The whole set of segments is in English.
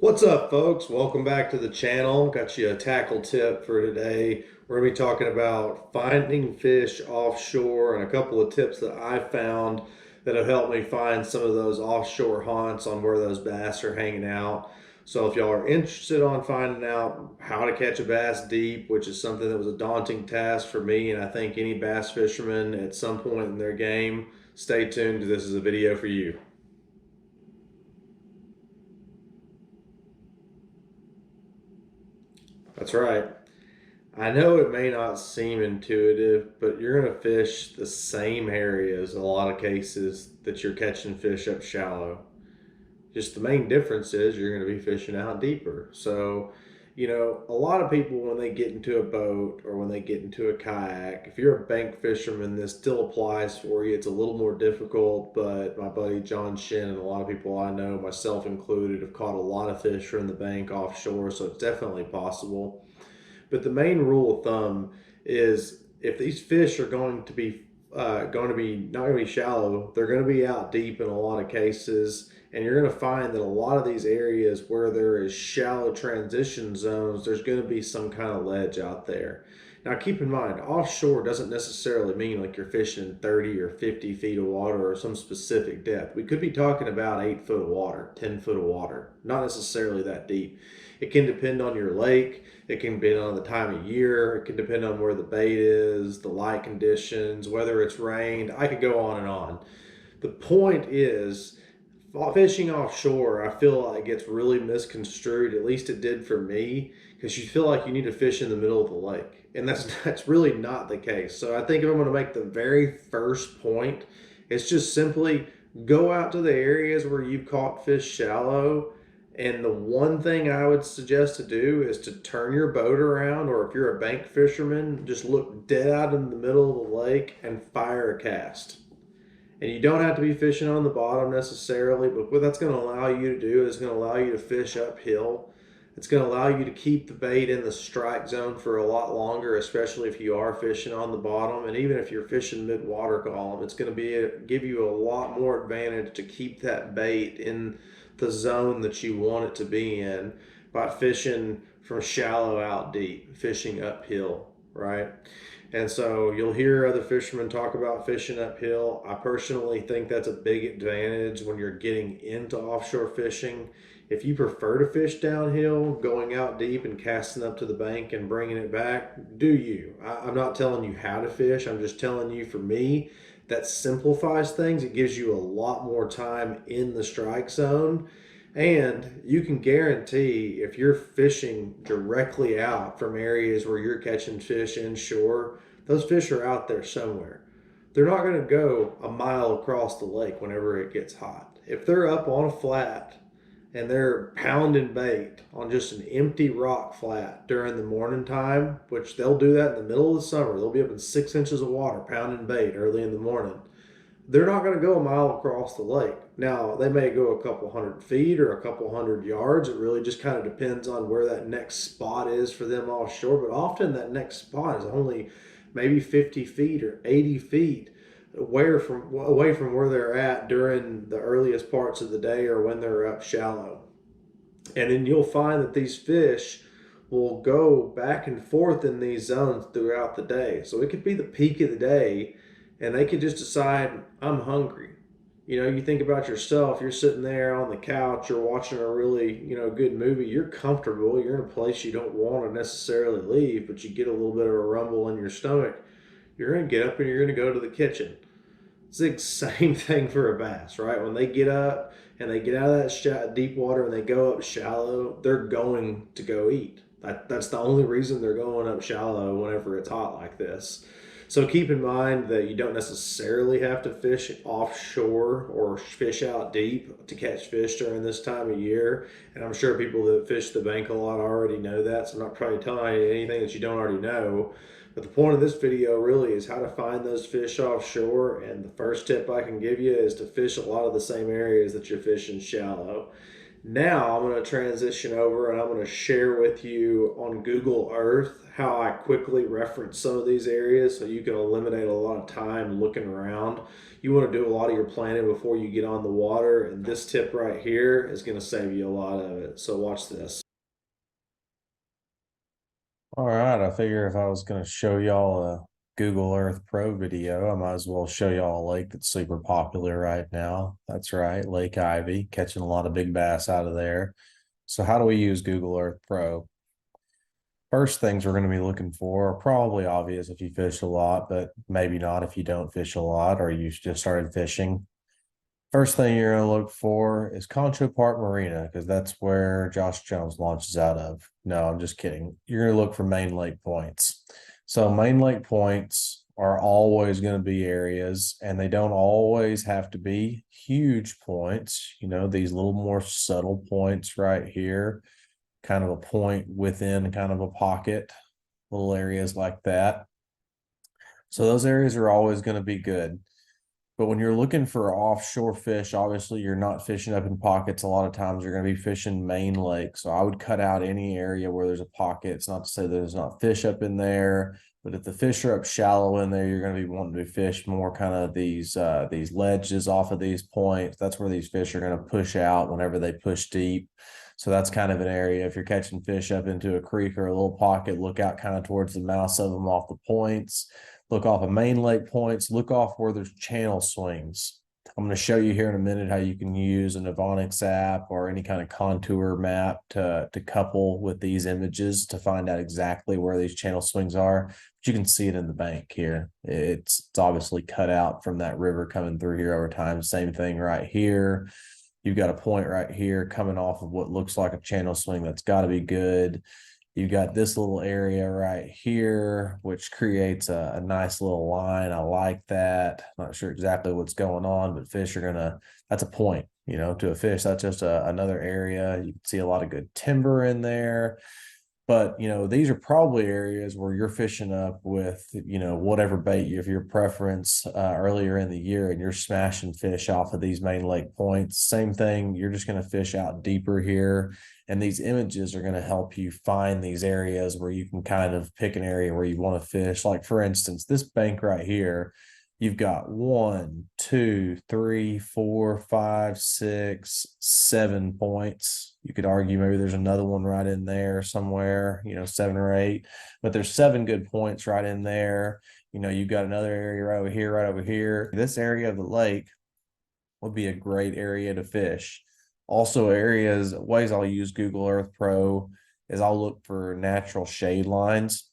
What's up, folks? Welcome back to the channel. Got you a tackle tip for today. We're going to be talking about finding fish offshore and a couple of tips that I found that have helped me find some of those offshore haunts on where those bass are hanging out. So if y'all are interested on finding out how to catch a bass deep, which is something that was a daunting task for me and I think any bass fisherman at some point in their game, stay tuned because this is a video for you. That's right. I know it may not seem intuitive, but you're going to fish the same areas in a lot of cases that you're catching fish up shallow. Just the main difference is you're going to be fishing out deeper. So, a lot of people when they get into a boat or when they get into a kayak, if you're a bank fisherman, this still applies for you. It's a little more difficult, but my buddy John Shin and a lot of people I know, myself included, have caught a lot of fish from the bank offshore, so it's definitely possible. But the main rule of thumb is if these fish are going to be not going to be shallow, they're going to be out deep in a lot of cases, and you're going to find that a lot of these areas where there is shallow transition zones, there's going to be some kind of ledge out there. Now, keep in mind, offshore doesn't necessarily mean like you're fishing 30 or 50 feet of water or some specific depth. We could be talking about 8 foot of water, 10 foot of water, not necessarily that deep. It can depend on your lake. It can depend on the time of year. It can depend on where the bait is, the light conditions, whether it's rained. I could go on and on. The point is, fishing offshore, I feel like gets really misconstrued. At least it did for me, because you feel like you need to fish in the middle of the lake, and that's really not the case. So I think if I'm going to make the very first point, it's just simply go out to the areas where you've caught fish shallow. And the one thing I would suggest to do is to turn your boat around, or if you're a bank fisherman, just look dead out in the middle of the lake and fire a cast. And you don't have to be fishing on the bottom necessarily, but what that's going to allow you to do is going to allow you to fish uphill. It's going to allow you to keep the bait in the strike zone for a lot longer, especially if you are fishing on the bottom. And even if you're fishing mid-water column, it's going to give you a lot more advantage to keep that bait in the zone that you want it to be in by fishing from shallow out deep, fishing uphill, right? And so you'll hear other fishermen talk about fishing uphill. I personally think that's a big advantage when you're getting into offshore fishing. If you prefer to fish downhill, going out deep and casting up to the bank and bringing it back, do you. I'm not telling you how to fish. I'm just telling you, for me, that simplifies things. It gives you a lot more time in the strike zone. And you can guarantee if you're fishing directly out from areas where you're catching fish inshore, those fish are out there somewhere. They're not going to go a mile across the lake whenever it gets hot. If they're up on a flat and they're pounding bait on just an empty rock flat during the morning time, which they'll do that in the middle of the summer, they'll be up in 6 inches of water pounding bait early in the morning. They're not going to go a mile across the lake. Now, they may go a couple 100 feet or a couple 100 yards. It really just kind of depends on where that next spot is for them offshore. But often that next spot is only maybe 50 feet or 80 feet away from where they're at during the earliest parts of the day or when they're up shallow. And then you'll find that these fish will go back and forth in these zones throughout the day. So it could be the peak of the day and they could just decide, I'm hungry. You think about yourself, you're sitting there on the couch, you're watching a really, good movie, you're comfortable, you're in a place you don't want to necessarily leave, but you get a little bit of a rumble in your stomach. You're going to get up and you're going to go to the kitchen. It's the same thing for a bass, right? When they get up and they get out of that deep water and they go up shallow, they're going to go eat. That's the only reason they're going up shallow whenever it's hot like this. So keep in mind that you don't necessarily have to fish offshore or fish out deep to catch fish during this time of year. And I'm sure people that fish the bank a lot already know that, so I'm not probably telling you anything that you don't already know. But the point of this video really is how to find those fish offshore. And the first tip I can give you is to fish a lot of the same areas that you're fishing shallow. Now I'm going to transition over and I'm going to share with you on Google Earth how I quickly reference some of these areas so you can eliminate a lot of time looking around. You want to do a lot of your planning before you get on the water, and this tip right here is going to save you a lot of it. So watch this. All right, I figure if I was going to show y'all a Google Earth Pro video, I might as well show y'all a lake that's super popular right now. That's right, Lake Ivy, catching a lot of big bass out of there. So how do we use Google Earth Pro? First things we're going to be looking for are probably obvious if you fish a lot, but maybe not if you don't fish a lot or you just started fishing. First thing you're going to look for is Concho Park Marina because that's where Josh Jones launches out of. No, I'm just kidding. You're going to look for main lake points. So, main lake points are always going to be areas, and they don't always have to be huge points. You know, these little more subtle points right here, kind of a point within kind of a pocket, little areas like that. So, those areas are always going to be good. But when you're looking for offshore fish, obviously you're not fishing up in pockets. A lot of times you're going to be fishing main lake. So I would cut out any area where there's a pocket. It's not to say there's not fish up in there, but if the fish are up shallow in there, you're going to be wanting to fish more kind of these ledges off of these points. That's where these fish are going to push out whenever they push deep. So that's kind of an area. If you're catching fish up into a creek or a little pocket, look out kind of towards the mouths of them off the points. Look off of main lake points, look off where there's channel swings. I'm going to show you here in a minute how you can use an Avonix app or any kind of contour map to couple with these images to find out exactly where these channel swings are. But you can see it in the bank here. It's obviously cut out from that river coming through here over time. Same thing right here. You've got a point right here coming off of what looks like a channel swing. That's got to be good. You got this little area right here, which creates a nice little line. I like that. Not sure exactly what's going on, but fish are gonna, that's a point, you know, to a fish. That's just another area. You can see a lot of good timber in there. But, you know, these are probably areas where you're fishing up with, you know, whatever bait of your preference earlier in the year, and you're smashing fish off of these main lake points. Same thing, you're just going to fish out deeper here. And these images are going to help you find these areas where you can kind of pick an area where you want to fish. Like, for instance, this bank right here, you've got 1, 2, 3, 4, 5, 6, 7 points. You could argue maybe there's another one right in there somewhere, you know, 7 or 8, but there's 7 good points right in there. You know, you've got another area right over here, right over here. This area of the lake would be a great area to fish. Also, ways I'll use Google Earth Pro is I'll look for natural shade lines,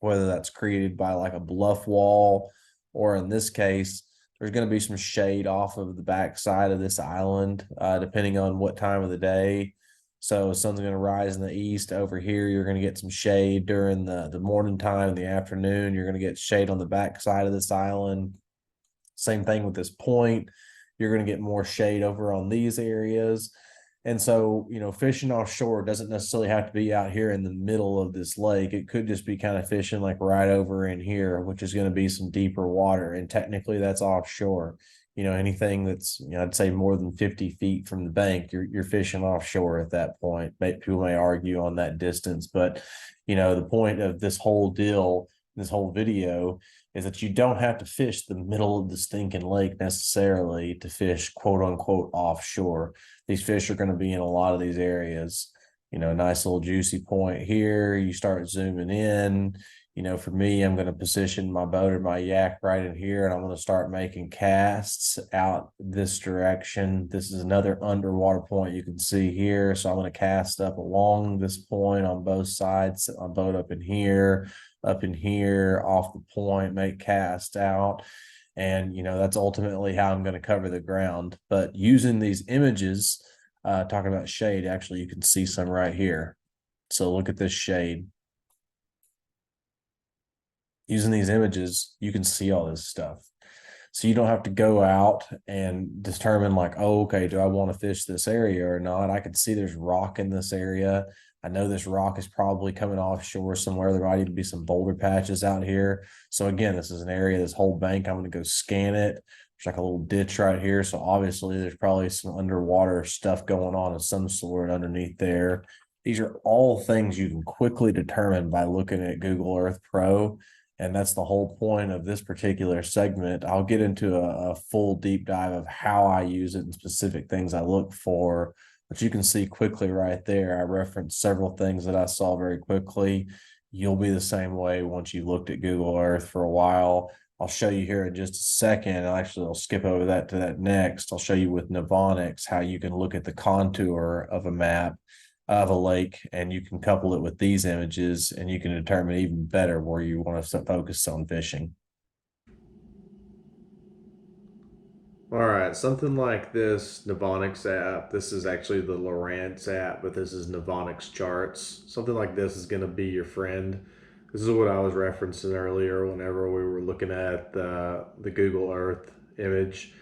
whether that's created by like a bluff wall, or in this case, there's going to be some shade off of the back side of this island, depending on what time of the day. So sun's going to rise in the east over here. You're going to get some shade during the morning time, the afternoon. You're going to get shade on the back side of this island. Same thing with this point. You're going to get more shade over on these areas. And so, you know, fishing offshore doesn't necessarily have to be out here in the middle of this lake. It could just be kind of fishing like right over in here, which is going to be some deeper water. And technically that's offshore. You know, anything that's, you know, I'd say more than 50 feet from the bank, you're fishing offshore at that point. People may argue on that distance, but you know, the point of this whole deal, this whole video, is that you don't have to fish the middle of the stinking lake necessarily to fish quote unquote offshore. These fish are going to be in a lot of these areas. You know, nice little juicy point here. You start zooming in. You know, for me, I'm going to position my boat or my yak right in here, and I'm going to start making casts out this direction. This is another underwater point you can see here. So I'm going to cast up along this point on both sides, set my boat up in here, off the point, make cast out. And, you know, that's ultimately how I'm going to cover the ground. But using these images, talking about shade, actually, you can see some right here. So look at this shade. Using these images, you can see all this stuff. So you don't have to go out and determine like, oh, okay, do I want to fish this area or not? I can see there's rock in this area. I know this rock is probably coming offshore somewhere. There might even be some boulder patches out here. So again, this is an area, this whole bank, I'm going to go scan it, There's like a little ditch right here. So obviously there's probably some underwater stuff going on of some sort underneath there. These are all things you can quickly determine by looking at Google Earth Pro. And that's the whole point of this particular segment. I'll get into a full deep dive of how I use it and specific things I look for. But you can see quickly right there, I referenced several things that I saw very quickly. You'll be the same way once you've looked at Google Earth for a while. I'll show you here in just a second. I'll skip over that to that next. I'll show you with Navonics how you can look at the contour of a map of a lake, and you can couple it with these images, and you can determine even better where you want to focus on fishing. All right, something like this Navonics app. This is actually the Lowrance app, but this is Navonics charts. Something like this is going to be your friend. This is what I was referencing earlier whenever we were looking at the Google Earth image.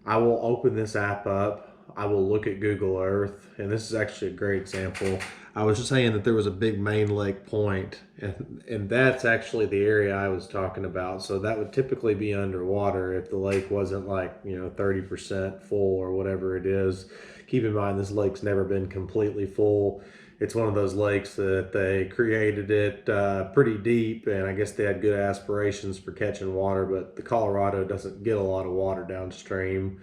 I will open this app up. I will look at Google Earth, and this is actually a great example. I was just saying that there was a big main lake point, and that's actually the area I was talking about. So that would typically be underwater if the lake wasn't like 30% full or whatever it is. Keep in mind this lake's never been completely full. It's one of those lakes that they created it pretty deep, and I guess they had good aspirations for catching water, but the Colorado doesn't get a lot of water downstream.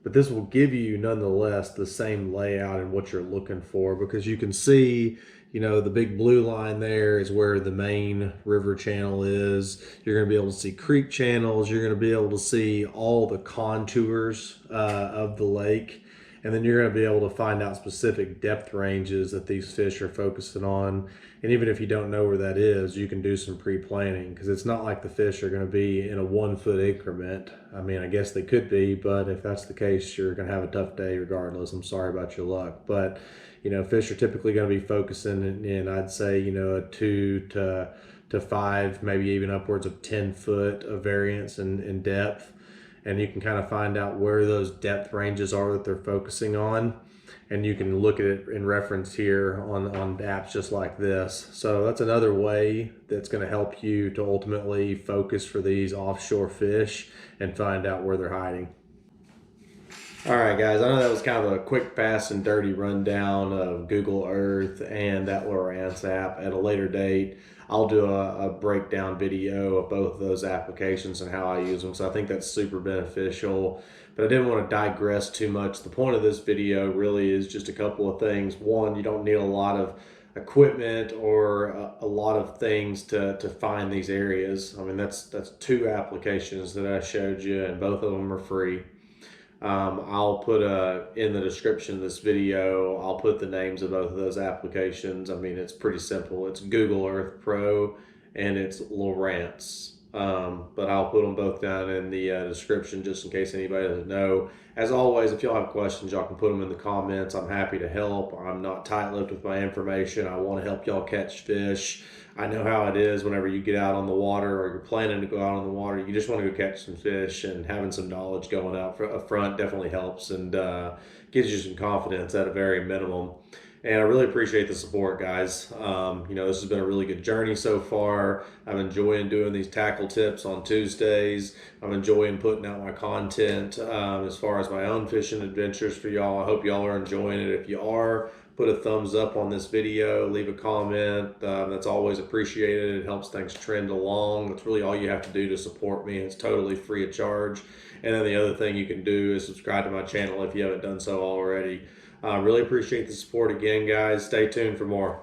But this will give you nonetheless the same layout and what you're looking for, because you can see, the big blue line there is where the main river channel is. You're going to be able to see creek channels. You're going to be able to see all the contours of the lake. And then you're going to be able to find out specific depth ranges that these fish are focusing on. And even if you don't know where that is, you can do some pre-planning, because it's not like the fish are going to be in a 1 foot increment. I mean, I guess they could be, but if that's the case, you're going to have a tough day regardless. I'm sorry about your luck. But, fish are typically going to be focusing in, I'd say, a 2 to 5, maybe even upwards of 10 foot of variance in depth. And you can kind of find out where those depth ranges are that they're focusing on, and you can look at it in reference here on apps just like this. So that's another way that's going to help you to ultimately focus for these offshore fish and find out where they're hiding. All right, guys, I know that was kind of a quick, fast, and dirty rundown of Google Earth and that Lowrance app. At a later date, I'll do a breakdown video of both of those applications and how I use them. So I think that's super beneficial. But I didn't want to digress too much. The point of this video really is just a couple of things. One, you don't need a lot of equipment or a lot of things to find these areas. I mean, that's 2 applications that I showed you, and both of them are free. I'll put in the description of this video, I'll put the names of both of those applications. I mean, it's pretty simple. It's Google Earth Pro and it's Lowrance. But I'll put them both down in the description just in case anybody doesn't know. As always, if y'all have questions, y'all can put them in the comments. I'm happy to help. I'm not tight-lipped with my information. I want to help y'all catch fish. I know how it is whenever you get out on the water or you're planning to go out on the water. You just want to go catch some fish, and having some knowledge going out up front definitely helps and gives you some confidence at a very minimum. And I really appreciate the support, guys. This has been a really good journey so far. I'm enjoying doing these tackle tips on Tuesdays. I'm enjoying putting out my content as far as my own fishing adventures for y'all. I hope y'all are enjoying it. If you are, put a thumbs up on this video, leave a comment. That's always appreciated. It helps things trend along. That's really all you have to do to support me. It's totally free of charge. And then the other thing you can do is subscribe to my channel if you haven't done so already. Really appreciate the support again, guys. Stay tuned for more.